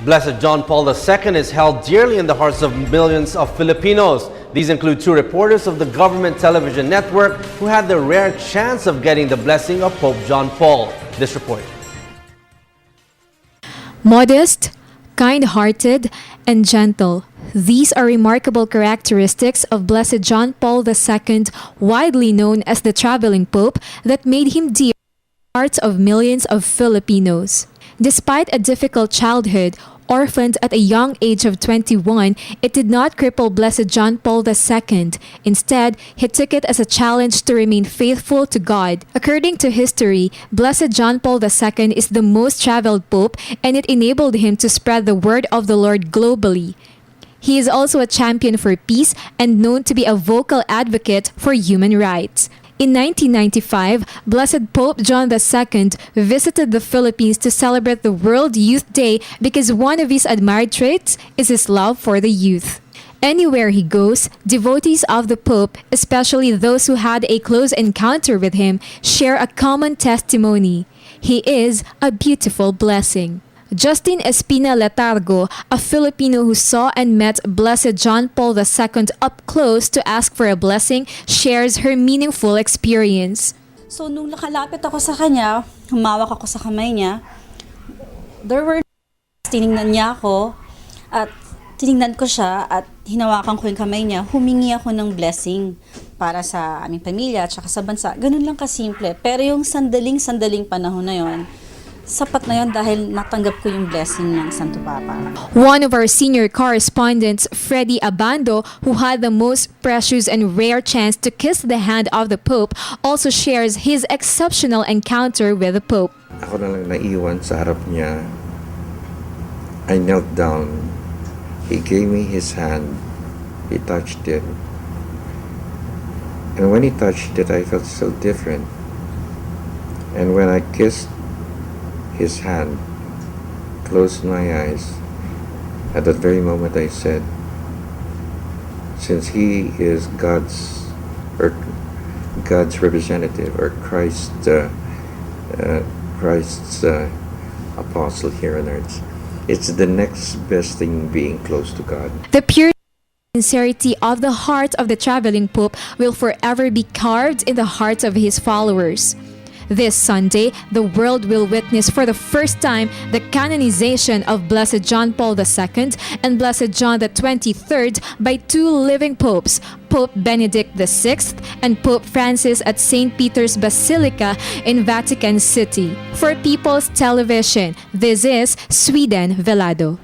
Blessed John Paul II is held dearly in the hearts of millions of Filipinos. These include two reporters of the government television network who had the rare chance of getting the blessing of Pope John Paul. This report. Modest, kind-hearted, and gentle. These are remarkable characteristics of Blessed John Paul II, widely known as the traveling Pope, that made him dear in the hearts of millions of Filipinos. Despite a difficult childhood, orphaned at a young age of 21, it did not cripple Blessed John Paul II. Instead, he took it as a challenge to remain faithful to God. According to history, Blessed John Paul II is the most traveled pope, and it enabled him to spread the word of the Lord globally. He is also a champion for peace and known to be a vocal advocate for human rights. In 1995, Blessed Pope John II visited the Philippines to celebrate the World Youth Day because one of his admired traits is his love for the youth. Anywhere he goes, devotees of the Pope, especially those who had a close encounter with him, share a common testimony. He is a beautiful blessing. Justin Espina Letargo, a Filipino who saw and met Blessed John Paul II up close to ask for a blessing, shares her meaningful experience. So nung nakalapit ako sa kanya, humawak ako sa kamay niya, tiningnan niya ako at tiningnan ko siya at hinawakan ko yung kamay niya, humingi ako ng blessing para sa aming pamilya at saka sa bansa. Ganun lang kasimple. Pero yung sandaling panahon na yon, sapat na yun dahil natanggap ko yung blessing ng Santo Papa. One of our senior correspondents, Freddy Abando, who had the most precious and rare chance to kiss the hand of the Pope, also shares his exceptional encounter with the Pope. Ako na lang naiwan sa harap niya. I knelt down. He gave me his hand. He touched it. And when he touched it, I felt so different. And when I kissed his hand, closed my eyes, at that very moment I said, since he is God's representative, or Christ's apostle here on earth, it's the next best thing being close to God. The pure sincerity of the heart of the traveling Pope will forever be carved in the hearts of his followers. This Sunday, the world will witness for the first time the canonization of Blessed John Paul II and Blessed John XXIII by two living popes, Pope Benedict VI and Pope Francis at St. Peter's Basilica in Vatican City. For People's Television, this is Sweden, Velado.